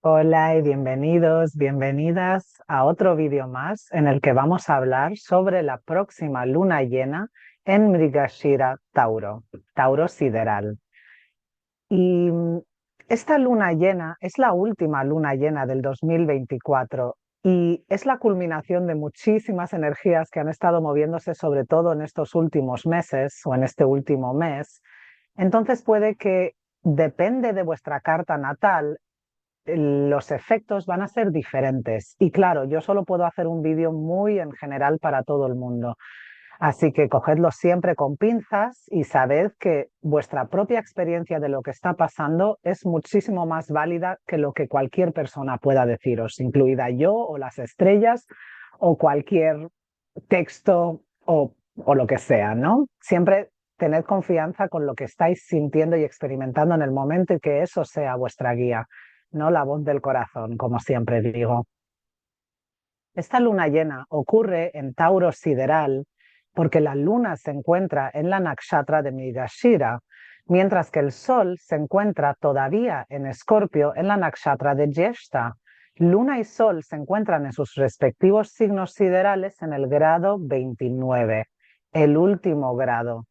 Hola y bienvenidos, bienvenidas a otro vídeo más en el que vamos a hablar sobre la próxima luna llena en Mrigashira, Tauro, Tauro sideral. Y esta luna llena es la última luna llena del 2024 y es la culminación de muchísimas energías que han estado moviéndose sobre todo en estos últimos meses o en este último mes. Entonces puede que, depende de vuestra carta natal, los efectos van a ser diferentes. Y claro, yo solo puedo hacer un vídeo muy en general para todo el mundo. Así que cogedlo siempre con pinzas y sabed que vuestra propia experiencia de lo que está pasando es muchísimo más válida que lo que cualquier persona pueda deciros, incluida yo o las estrellas o cualquier texto o lo que sea, ¿no? Siempre tened confianza con lo que estáis sintiendo y experimentando en el momento y que eso sea vuestra guía, no la voz del corazón, como siempre digo. Esta luna llena ocurre en Tauro sideral porque la luna se encuentra en la nakshatra de Mrigashira, mientras que el sol se encuentra todavía en Escorpio en la nakshatra de Jyeshta. Luna y sol se encuentran en sus respectivos signos siderales en el grado 29, el último grado.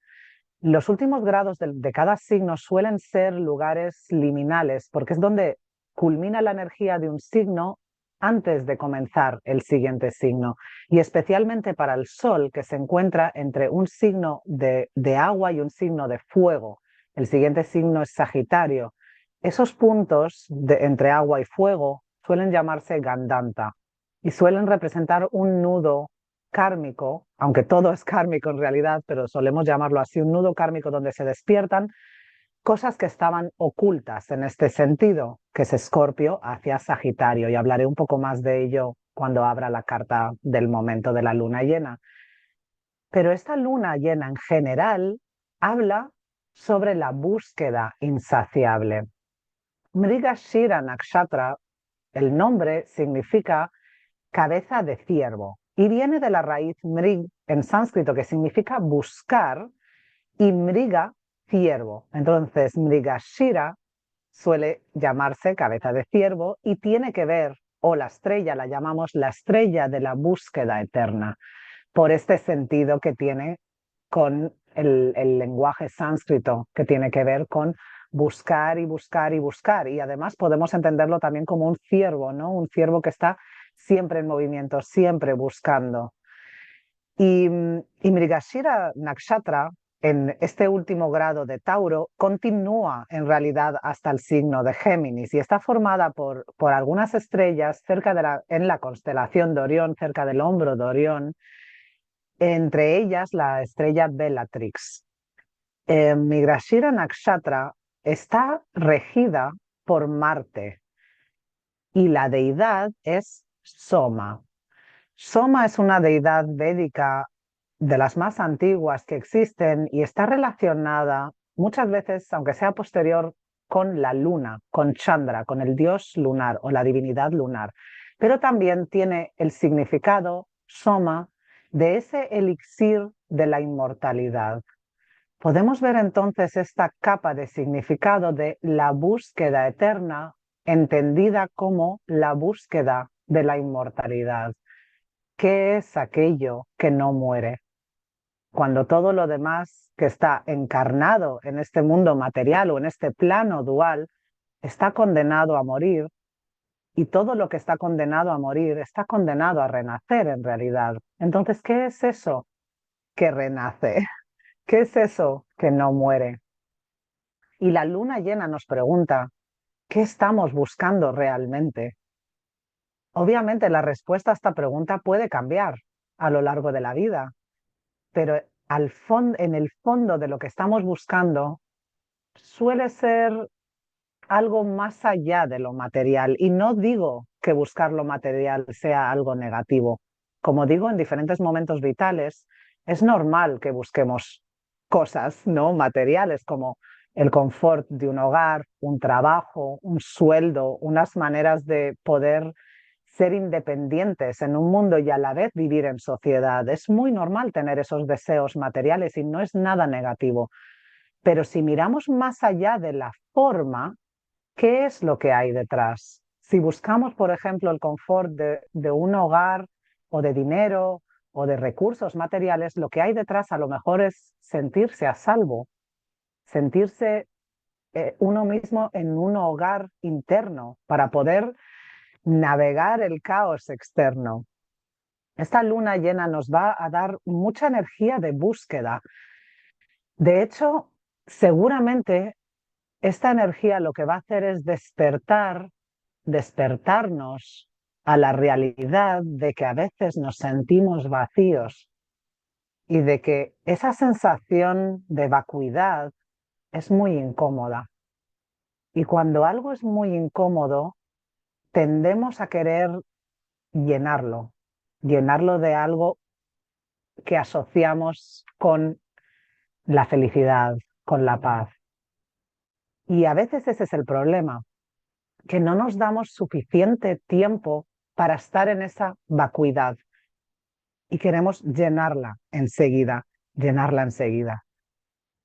Los últimos grados de cada signo suelen ser lugares liminales porque es donde culmina la energía de un signo antes de comenzar el siguiente signo. Y especialmente para el Sol, que se encuentra entre un signo de agua y un signo de fuego. El siguiente signo es Sagitario. Esos puntos entre agua y fuego suelen llamarse Gandanta y suelen representar un nudo kármico, aunque todo es kármico en realidad, pero solemos llamarlo así, un nudo kármico donde se despiertan cosas que estaban ocultas en este sentido, que es Escorpio hacia Sagitario, y hablaré un poco más de ello cuando abra la carta del momento de la luna llena. Pero esta luna llena en general habla sobre la búsqueda insaciable. Mrigashira Nakshatra, el nombre significa cabeza de ciervo y viene de la raíz mrig en sánscrito, que significa buscar, y mriga, ciervo. Entonces, Mrigashira suele llamarse cabeza de ciervo y tiene que ver, o la estrella, la llamamos la estrella de la búsqueda eterna, por este sentido que tiene con el lenguaje sánscrito, que tiene que ver con buscar y buscar y buscar. Y además podemos entenderlo también como un ciervo, ¿no? Un ciervo que está siempre en movimiento, siempre buscando. Y Mrigashira Nakshatra, en este último grado de Tauro, continúa en realidad hasta el signo de Géminis y está formada por algunas estrellas en la constelación de Orión, cerca del hombro de Orión, entre ellas la estrella Bellatrix. Mrigashira Nakshatra está regida por Marte y la deidad es Soma. Soma es una deidad védica de las más antiguas que existen y está relacionada muchas veces, aunque sea posterior, con la luna, con Chandra, con el dios lunar o la divinidad lunar. Pero también tiene el significado, Soma, de ese elixir de la inmortalidad. Podemos ver entonces esta capa de significado de la búsqueda eterna, entendida como la búsqueda de la inmortalidad. ¿Qué es aquello que no muere? Cuando todo lo demás que está encarnado en este mundo material o en este plano dual está condenado a morir, y todo lo que está condenado a morir está condenado a renacer en realidad. Entonces, ¿qué es eso que renace? ¿Qué es eso que no muere? Y la luna llena nos pregunta, ¿qué estamos buscando realmente? Obviamente la respuesta a esta pregunta puede cambiar a lo largo de la vida, pero en el fondo de lo que estamos buscando suele ser algo más allá de lo material. Y no digo que buscar lo material sea algo negativo. Como digo, en diferentes momentos vitales es normal que busquemos cosas, ¿no? Materiales como el confort de un hogar, un trabajo, un sueldo, unas maneras de poder ser independientes en un mundo y a la vez vivir en sociedad. Es muy normal tener esos deseos materiales y no es nada negativo. Pero si miramos más allá de la forma, ¿qué es lo que hay detrás? Si buscamos, por ejemplo, el confort de un hogar o de dinero o de recursos materiales, lo que hay detrás a lo mejor es sentirse a salvo, sentirse uno mismo en un hogar interno para poder navegar el caos externo. Esta luna llena nos va a dar mucha energía de búsqueda. De hecho, seguramente esta energía lo que va a hacer es despertarnos a la realidad de que a veces nos sentimos vacíos y de que esa sensación de vacuidad es muy incómoda. Y cuando algo es muy incómodo, tendemos a querer llenarlo, llenarlo de algo que asociamos con la felicidad, con la paz. Y a veces ese es el problema, que no nos damos suficiente tiempo para estar en esa vacuidad y queremos llenarla enseguida.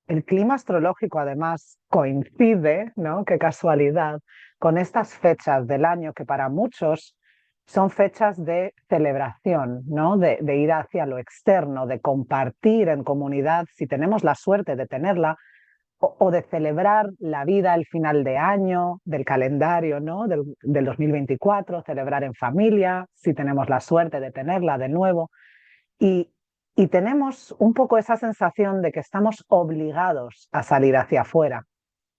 El clima astrológico además coincide, ¿no? Qué casualidad, con estas fechas del año que para muchos son fechas de celebración, ¿no? De ir hacia lo externo, de compartir en comunidad, si tenemos la suerte de tenerla, o de celebrar la vida al final de año, del calendario, ¿no? Del 2024, celebrar en familia, si tenemos la suerte de tenerla de nuevo. Y, y tenemos un poco esa sensación de que estamos obligados a salir hacia afuera,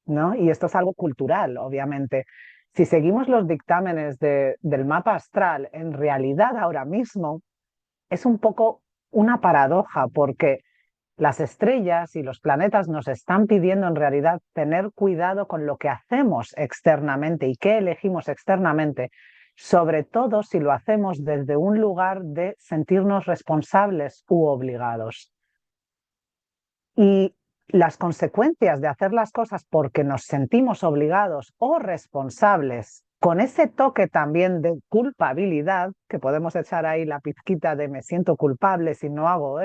¿no? Y esto es algo cultural, obviamente. Si seguimos los dictámenes del mapa astral, en realidad ahora mismo es un poco una paradoja, porque las estrellas y los planetas nos están pidiendo en realidad tener cuidado con lo que hacemos externamente y qué elegimos externamente, sobre todo si lo hacemos desde un lugar de sentirnos responsables u obligados. Y las consecuencias de hacer las cosas porque nos sentimos obligados o responsables, con ese toque también de culpabilidad, que podemos echar ahí la pizquita de me siento culpable si no hago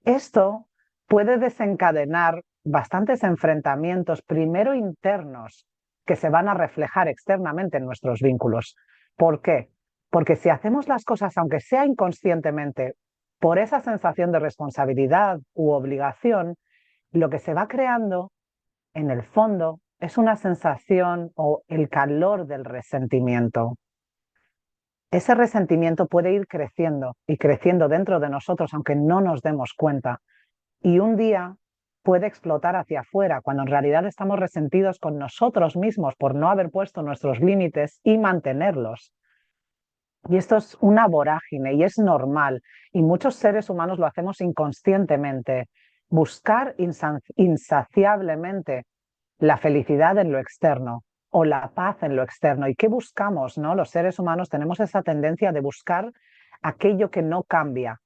esto puede desencadenar bastantes enfrentamientos, primero internos, que se van a reflejar externamente en nuestros vínculos. ¿Por qué? Porque si hacemos las cosas, aunque sea inconscientemente, por esa sensación de responsabilidad u obligación, lo que se va creando, en el fondo, es una sensación o el calor del resentimiento. Ese resentimiento puede ir creciendo y creciendo dentro de nosotros, aunque no nos demos cuenta. Y un día puede explotar hacia afuera, cuando en realidad estamos resentidos con nosotros mismos por no haber puesto nuestros límites y mantenerlos. Y esto es una vorágine y es normal. Y muchos seres humanos lo hacemos inconscientemente. Buscar insaciablemente la felicidad en lo externo o la paz en lo externo. ¿Y qué buscamos, no? Los seres humanos tenemos esa tendencia de buscar aquello que no cambia.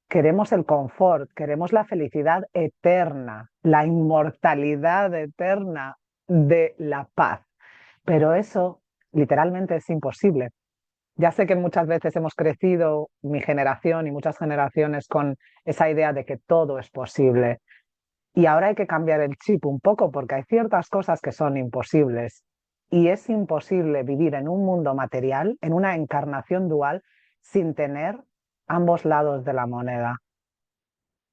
Queremos el confort, queremos la felicidad eterna, la inmortalidad eterna de la paz. Pero eso literalmente es imposible. Ya sé que muchas veces hemos crecido, mi generación y muchas generaciones, con esa idea de que todo es posible. Y ahora hay que cambiar el chip un poco porque hay ciertas cosas que son imposibles. Y es imposible vivir en un mundo material, en una encarnación dual, sin tener ambos lados de la moneda.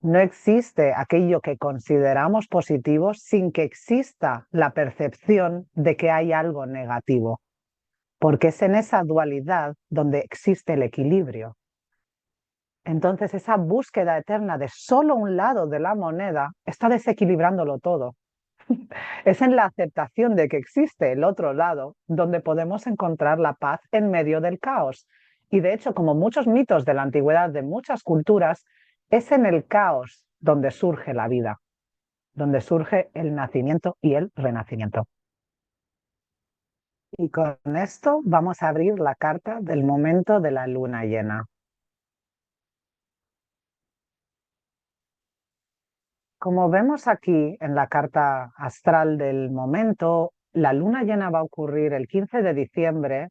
No existe aquello que consideramos positivo sin que exista la percepción de que hay algo negativo, porque es en esa dualidad donde existe el equilibrio. Entonces, esa búsqueda eterna de solo un lado de la moneda está desequilibrándolo todo. Es en la aceptación de que existe el otro lado donde podemos encontrar la paz en medio del caos. Y de hecho, como muchos mitos de la antigüedad de muchas culturas, es en el caos donde surge la vida, donde surge el nacimiento y el renacimiento. Y con esto vamos a abrir la carta del momento de la luna llena. Como vemos aquí en la carta astral del momento, la luna llena va a ocurrir el 15 de diciembre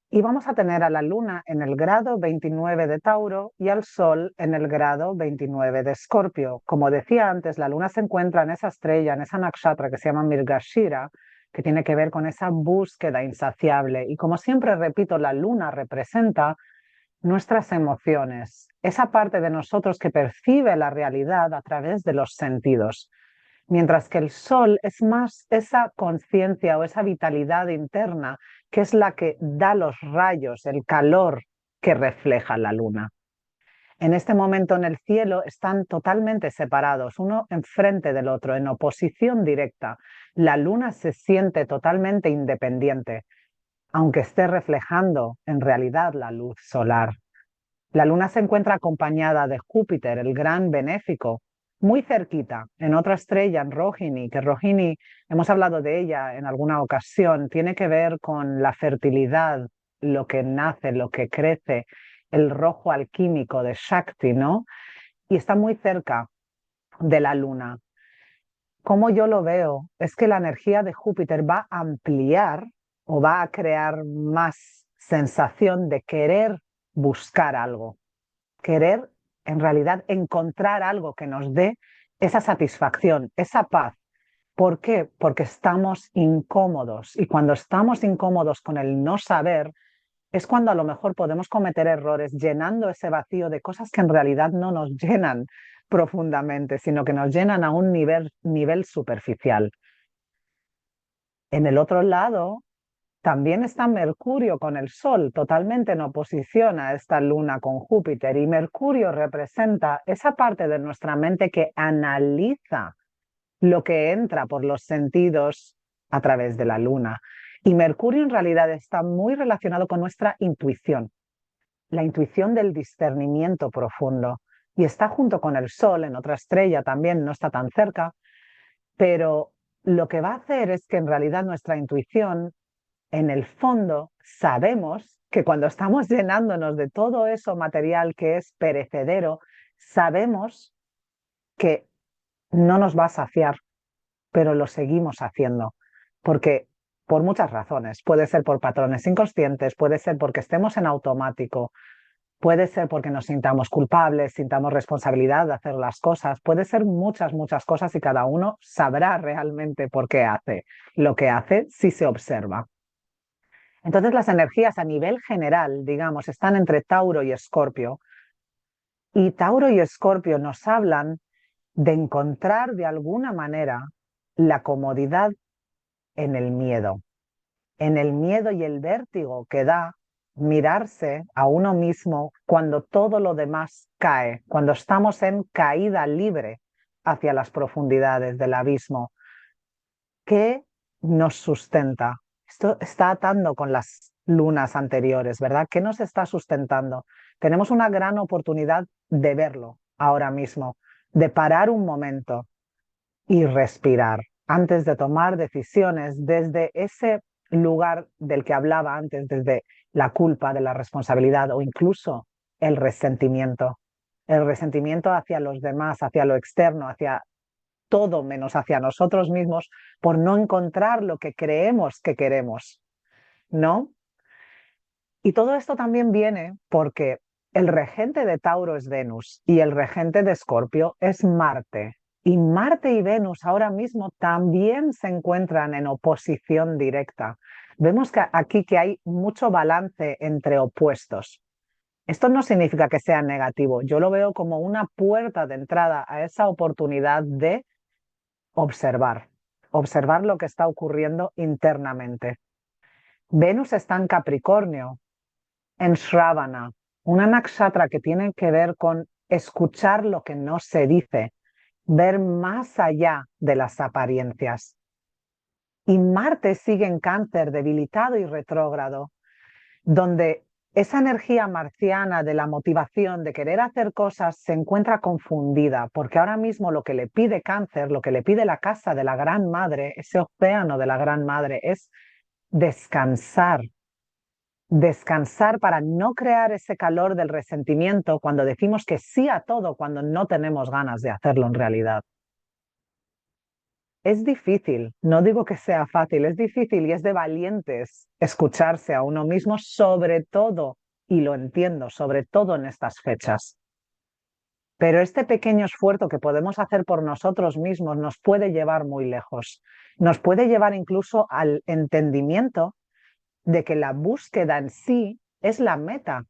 y vamos a tener a la luna en el grado 29 de Tauro y al sol en el grado 29 de Escorpio. Como decía antes, la luna se encuentra en esa estrella, en esa nakshatra que se llama Mrigashira, que tiene que ver con esa búsqueda insaciable. Y como siempre repito, la luna representa nuestras emociones, esa parte de nosotros que percibe la realidad a través de los sentidos, mientras que el sol es más esa conciencia o esa vitalidad interna que es la que da los rayos, el calor que refleja la luna. En este momento en el cielo están totalmente separados, uno enfrente del otro, en oposición directa. La luna se siente totalmente independiente, aunque esté reflejando en realidad la luz solar. La luna se encuentra acompañada de Júpiter, el gran benéfico, muy cerquita, en otra estrella, en Rohini, que Rohini, hemos hablado de ella en alguna ocasión, tiene que ver con la fertilidad, lo que nace, lo que crece, el rojo alquímico de Shakti, ¿no? Y está muy cerca de la luna. Como yo lo veo, es que la energía de Júpiter va a ampliar o va a crear más sensación de querer buscar algo, querer en realidad encontrar algo que nos dé esa satisfacción, esa paz. ¿Por qué? Porque estamos incómodos y cuando estamos incómodos con el no saber es cuando a lo mejor podemos cometer errores llenando ese vacío de cosas que en realidad no nos llenan profundamente, sino que nos llenan a un nivel superficial. En el otro lado, también está Mercurio con el Sol, totalmente en oposición a esta luna con Júpiter. Y Mercurio representa esa parte de nuestra mente que analiza lo que entra por los sentidos a través de la luna. Y Mercurio en realidad está muy relacionado con nuestra intuición, la intuición del discernimiento profundo. Y está junto con el Sol, en otra estrella también, no está tan cerca, pero lo que va a hacer es que en realidad nuestra intuición en el fondo sabemos que cuando estamos llenándonos de todo eso material que es perecedero, sabemos que no nos va a saciar, pero lo seguimos haciendo, porque por muchas razones, puede ser por patrones inconscientes, puede ser porque estemos en automático, puede ser porque nos sintamos culpables, sintamos responsabilidad de hacer las cosas, puede ser muchas cosas y cada uno sabrá realmente por qué hace lo que hace si se observa. Entonces las energías a nivel general, digamos, están entre Tauro y Escorpio. Y Tauro y Escorpio nos hablan de encontrar de alguna manera la comodidad en el miedo y el vértigo que da mirarse a uno mismo cuando todo lo demás cae, cuando estamos en caída libre hacia las profundidades del abismo. ¿Qué nos sustenta? Esto está atando con las lunas anteriores, ¿verdad? ¿Qué nos está sustentando? Tenemos una gran oportunidad de verlo ahora mismo, de parar un momento y respirar antes de tomar decisiones desde ese lugar del que hablaba antes, desde la culpa, de la responsabilidad o incluso el resentimiento. El resentimiento hacia los demás, hacia lo externo, hacia todo menos hacia nosotros mismos por no encontrar lo que creemos que queremos, ¿no? Y todo esto también viene porque el regente de Tauro es Venus y el regente de Escorpio es Marte. Y Marte y Venus ahora mismo también se encuentran en oposición directa. Vemos que aquí que hay mucho balance entre opuestos. Esto no significa que sea negativo, yo lo veo como una puerta de entrada a esa oportunidad de observar, observar lo que está ocurriendo internamente. Venus está en Capricornio, en Shravana, una nakshatra que tiene que ver con escuchar lo que no se dice, ver más allá de las apariencias. Y Marte sigue en Cáncer, debilitado y retrógrado, donde esa energía marciana de la motivación de querer hacer cosas se encuentra confundida, porque ahora mismo lo que le pide Cáncer, lo que le pide la casa de la Gran Madre, ese océano de la Gran Madre, es descansar. Descansar para no crear ese calor del resentimiento cuando decimos que sí a todo, cuando no tenemos ganas de hacerlo en realidad. Es difícil, no digo que sea fácil, es difícil y es de valientes escucharse a uno mismo, sobre todo, y lo entiendo, sobre todo en estas fechas. pero este pequeño esfuerzo que podemos hacer por nosotros mismos nos puede llevar muy lejos. Nos puede llevar incluso al entendimiento de que la búsqueda en sí es la meta,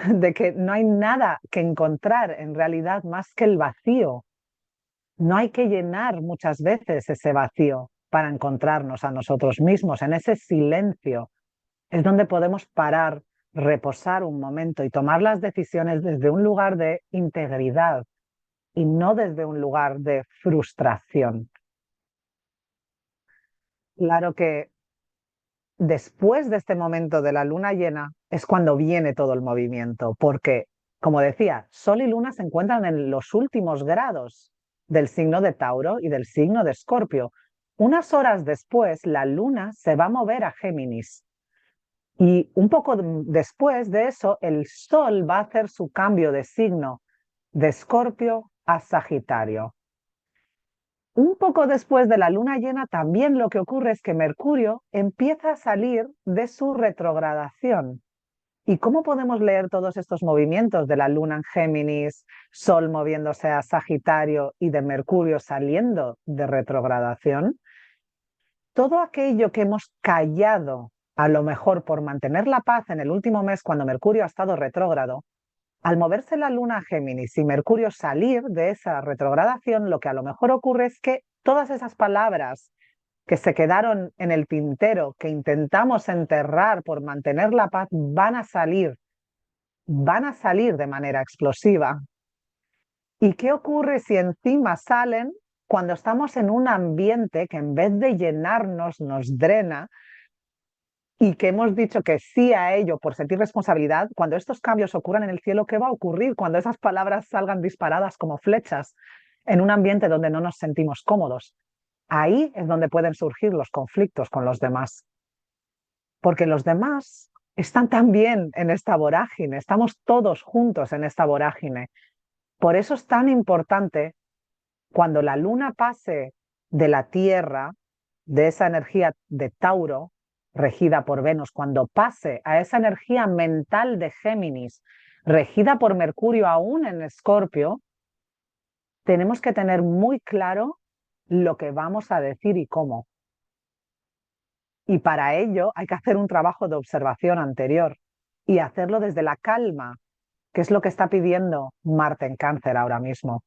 de que no hay nada que encontrar en realidad más que el vacío. No hay que llenar muchas veces ese vacío para encontrarnos a nosotros mismos. En ese silencio es donde podemos parar, reposar un momento y tomar las decisiones desde un lugar de integridad y no desde un lugar de frustración. Claro que después de este momento de la luna llena es cuando viene todo el movimiento, porque, como decía, Sol y Luna se encuentran en los últimos grados del signo de Tauro y del signo de Escorpio. Unas horas después, la Luna se va a mover a Géminis. Y un poco después de eso, el Sol va a hacer su cambio de signo de Escorpio a Sagitario. Un poco después de la luna llena, también lo que ocurre es que Mercurio empieza a salir de su retrogradación. ¿Y cómo podemos leer todos estos movimientos de la luna en Géminis, Sol moviéndose a Sagitario y de Mercurio saliendo de retrogradación? Todo aquello que hemos callado, a lo mejor por mantener la paz en el último mes cuando Mercurio ha estado retrógrado, al moverse la luna a Géminis y Mercurio salir de esa retrogradación, lo que a lo mejor ocurre es que todas esas palabras que se quedaron en el tintero, que intentamos enterrar por mantener la paz, van a salir de manera explosiva. ¿Y qué ocurre si encima salen cuando estamos en un ambiente que en vez de llenarnos nos drena? Y que hemos dicho que sí a ello por sentir responsabilidad, cuando estos cambios ocurran en el cielo, ¿qué va a ocurrir cuando esas palabras salgan disparadas como flechas en un ambiente donde no nos sentimos cómodos? Ahí es donde pueden surgir los conflictos con los demás, porque los demás están también en esta vorágine, estamos todos juntos en esta vorágine. Por eso es tan importante cuando la luna pase de la Tierra, de esa energía de Tauro, regida por Venus, cuando pase a esa energía mental de Géminis, regida por Mercurio aún en Escorpio, tenemos que tener muy claro lo que vamos a decir y cómo. Y para ello hay que hacer un trabajo de observación anterior y hacerlo desde la calma, que es lo que está pidiendo Marte en Cáncer ahora mismo.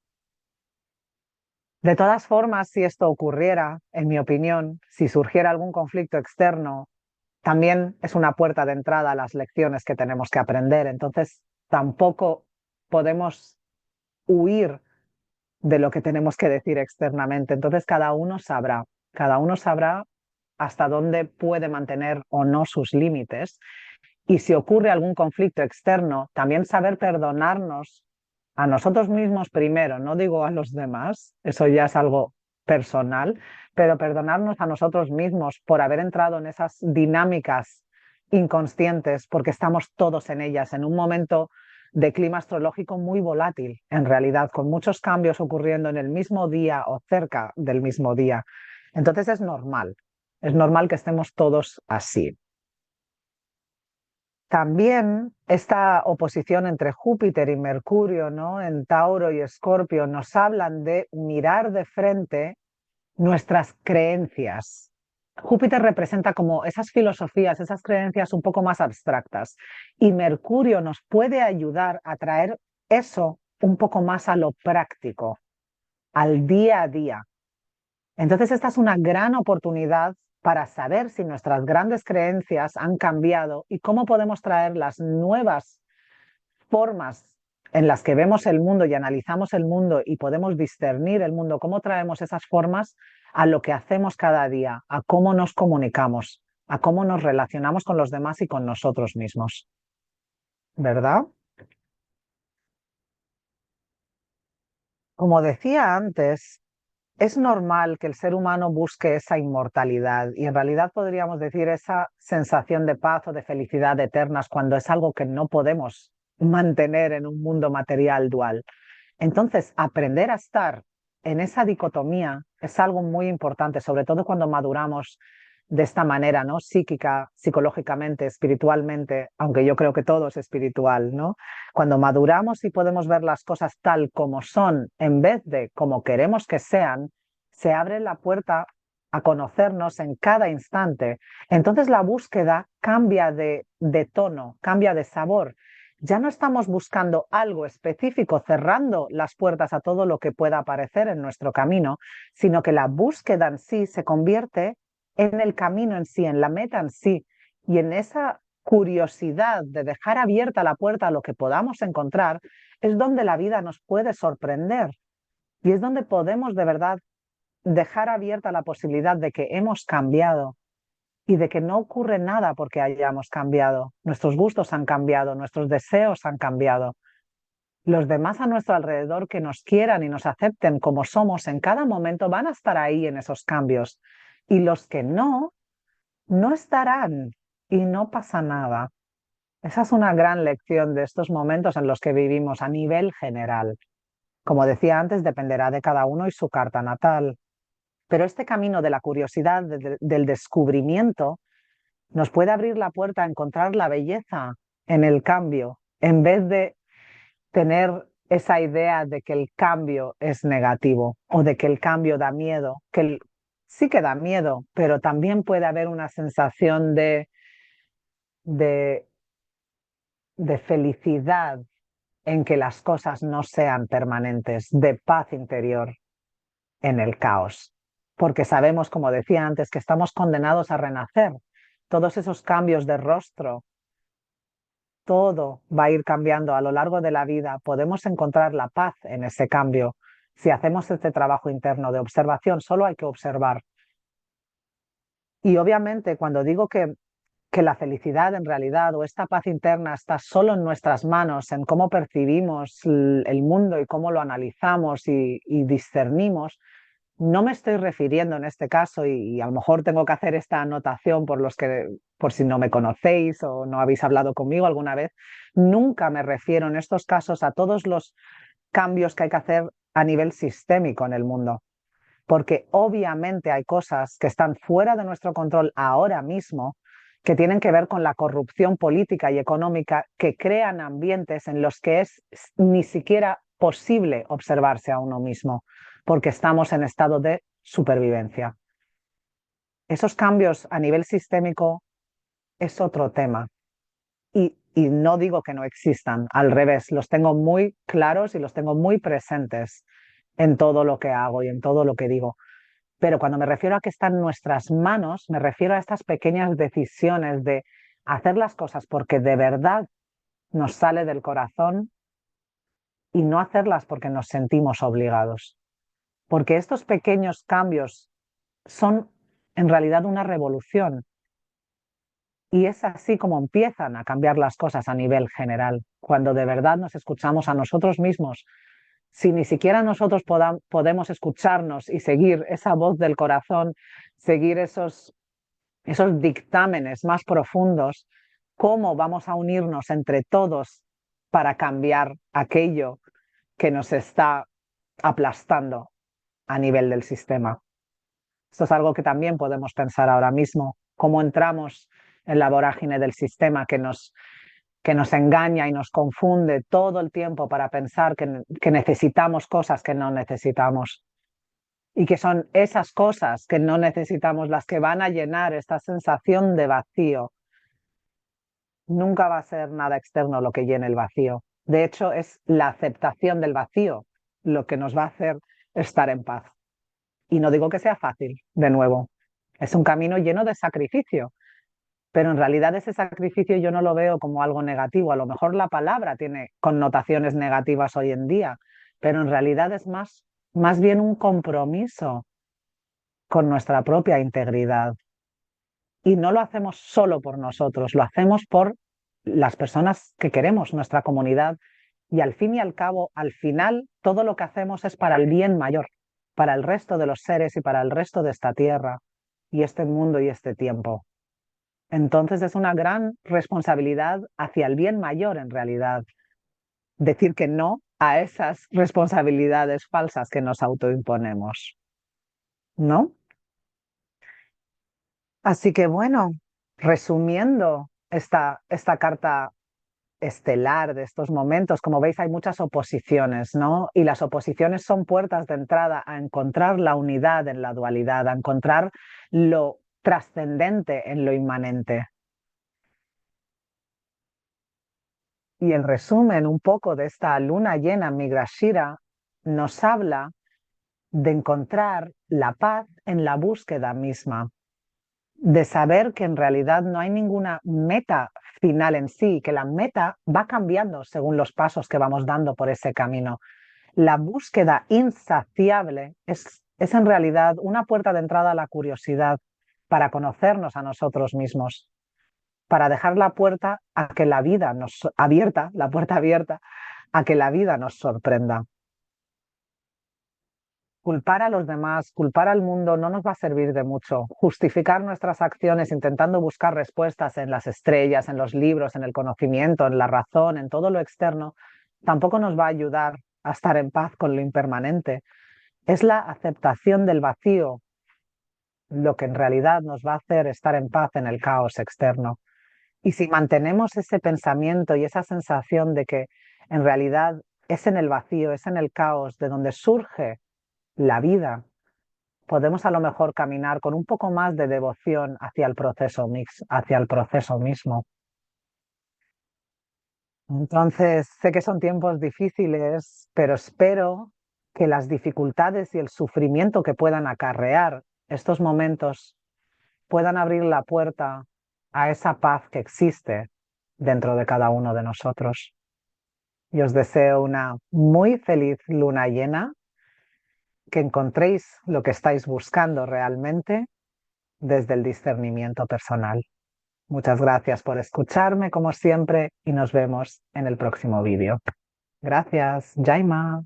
De todas formas, si esto ocurriera, en mi opinión, si surgiera algún conflicto externo, también es una puerta de entrada a las lecciones que tenemos que aprender. Entonces, tampoco podemos huir de lo que tenemos que decir externamente. Entonces, cada uno sabrá hasta dónde puede mantener o no sus límites. Y si ocurre algún conflicto externo, también saber perdonarnos a nosotros mismos primero, no digo a los demás, eso ya es algo personal, pero perdonarnos a nosotros mismos por haber entrado en esas dinámicas inconscientes, porque estamos todos en ellas, en un momento de clima astrológico muy volátil, en realidad, con muchos cambios ocurriendo en el mismo día o cerca del mismo día. Entonces es normal que estemos todos así. También esta oposición entre Júpiter y Mercurio, ¿no? En Tauro y Escorpio, nos hablan de mirar de frente nuestras creencias. Júpiter representa como esas filosofías, esas creencias un poco más abstractas, y Mercurio nos puede ayudar a traer eso un poco más a lo práctico, al día a día. Entonces esta es una gran oportunidad para saber si nuestras grandes creencias han cambiado y cómo podemos traer las nuevas formas en las que vemos el mundo y analizamos el mundo y podemos discernir el mundo, cómo traemos esas formas a lo que hacemos cada día, a cómo nos comunicamos, a cómo nos relacionamos con los demás y con nosotros mismos. ¿Verdad? Como decía antes, es normal que el ser humano busque esa inmortalidad y en realidad podríamos decir esa sensación de paz o de felicidad eternas cuando es algo que no podemos mantener en un mundo material dual. Entonces, aprender a estar en esa dicotomía es algo muy importante, sobre todo cuando maduramos de esta manera, ¿no? Psíquica, psicológicamente, espiritualmente, aunque yo creo que todo es espiritual, ¿no? Cuando maduramos y podemos ver las cosas tal como son, en vez de como queremos que sean, se abre la puerta a conocernos en cada instante. Entonces la búsqueda cambia de tono, cambia de sabor. Ya no estamos buscando algo específico, cerrando las puertas a todo lo que pueda aparecer en nuestro camino, sino que la búsqueda en sí se convierte en el camino en sí, en la meta en sí, y en esa curiosidad de dejar abierta la puerta a lo que podamos encontrar, es donde la vida nos puede sorprender y es donde podemos de verdad dejar abierta la posibilidad de que hemos cambiado y de que no ocurre nada porque hayamos cambiado. Nuestros gustos han cambiado, nuestros deseos han cambiado. Los demás a nuestro alrededor que nos quieran y nos acepten como somos en cada momento van a estar ahí en esos cambios. Y los que no, no estarán y no pasa nada. Esa es una gran lección de estos momentos en los que vivimos a nivel general. Como decía antes, dependerá de cada uno y su carta natal. Pero este camino de la curiosidad, del descubrimiento, nos puede abrir la puerta a encontrar la belleza en el cambio, en vez de tener esa idea de que el cambio es negativo o de que el cambio da miedo, sí que da miedo, pero también puede haber una sensación de, de felicidad en que las cosas no sean permanentes, de paz interior en el caos. Porque sabemos, como decía antes, que estamos condenados a renacer. Todos esos cambios de rostro, todo va a ir cambiando a lo largo de la vida. Podemos encontrar la paz en ese cambio. Si hacemos este trabajo interno de observación, solo hay que observar. Y obviamente cuando digo que la felicidad en realidad o esta paz interna está solo en nuestras manos, en cómo percibimos el mundo y cómo lo analizamos y discernimos, no me estoy refiriendo en este caso, y a lo mejor tengo que hacer esta anotación por si no me conocéis o no habéis hablado conmigo alguna vez, nunca me refiero en estos casos a todos los cambios que hay que hacer a nivel sistémico en el mundo, porque obviamente hay cosas que están fuera de nuestro control ahora mismo que tienen que ver con la corrupción política y económica que crean ambientes en los que es ni siquiera posible observarse a uno mismo, porque estamos en estado de supervivencia. Esos cambios a nivel sistémico es otro tema y no digo que no existan, al revés, los tengo muy claros y los tengo muy presentes en todo lo que hago y en todo lo que digo. Pero cuando me refiero a que está en nuestras manos, me refiero a estas pequeñas decisiones de hacer las cosas porque de verdad nos sale del corazón y no hacerlas porque nos sentimos obligados. Porque estos pequeños cambios son en realidad una revolución y es así como empiezan a cambiar las cosas a nivel general, cuando de verdad nos escuchamos a nosotros mismos. Si ni siquiera nosotros podemos escucharnos y seguir esa voz del corazón, seguir esos dictámenes más profundos, ¿cómo vamos a unirnos entre todos para cambiar aquello que nos está aplastando a nivel del sistema? Esto es algo que también podemos pensar ahora mismo, cómo entramos en la vorágine del sistema que nos engaña y nos confunde todo el tiempo para pensar que necesitamos cosas que no necesitamos y que son esas cosas que no necesitamos las que van a llenar esta sensación de vacío. Nunca va a ser nada externo lo que llene el vacío. De hecho, es la aceptación del vacío lo que nos va a hacer estar en paz. Y no digo que sea fácil, de nuevo. Es un camino lleno de sacrificio, pero en realidad ese sacrificio yo no lo veo como algo negativo. A lo mejor la palabra tiene connotaciones negativas hoy en día, pero en realidad es más bien un compromiso con nuestra propia integridad. Y no lo hacemos solo por nosotros, lo hacemos por las personas que queremos, nuestra comunidad. Y al fin y al cabo, al final, todo lo que hacemos es para el bien mayor, para el resto de los seres y para el resto de esta tierra y este mundo y este tiempo. Entonces es una gran responsabilidad hacia el bien mayor en realidad, decir que no a esas responsabilidades falsas que nos autoimponemos, ¿no? Así que bueno, resumiendo esta carta estelar de estos momentos, como veis hay muchas oposiciones, ¿no? Y las oposiciones son puertas de entrada a encontrar la unidad en la dualidad, a encontrar lo trascendente en lo inmanente. Y el resumen un poco de esta luna llena en Migashira nos habla de encontrar la paz en la búsqueda misma, de saber que en realidad no hay ninguna meta final en sí, que la meta va cambiando según los pasos que vamos dando por ese camino. La búsqueda insaciable es en realidad una puerta de entrada a la curiosidad para conocernos a nosotros mismos, para dejar la puerta a que la vida nos abierta, la puerta abierta a que la vida nos sorprenda. Culpar a los demás, culpar al mundo no nos va a servir de mucho. Justificar nuestras acciones intentando buscar respuestas en las estrellas, en los libros, en el conocimiento, en la razón, en todo lo externo, tampoco nos va a ayudar a estar en paz con lo impermanente. Es la aceptación del vacío lo que en realidad nos va a hacer estar en paz en el caos externo. Y si mantenemos ese pensamiento y esa sensación de que en realidad es en el vacío, es en el caos de donde surge la vida, podemos a lo mejor caminar con un poco más de devoción hacia el proceso hacia el proceso mismo. Entonces, sé que son tiempos difíciles, pero espero que las dificultades y el sufrimiento que puedan acarrear estos momentos puedan abrir la puerta a esa paz que existe dentro de cada uno de nosotros. Y os deseo una muy feliz luna llena, que encontréis lo que estáis buscando realmente desde el discernimiento personal. Muchas gracias por escucharme como siempre y nos vemos en el próximo vídeo. Gracias, Jaima.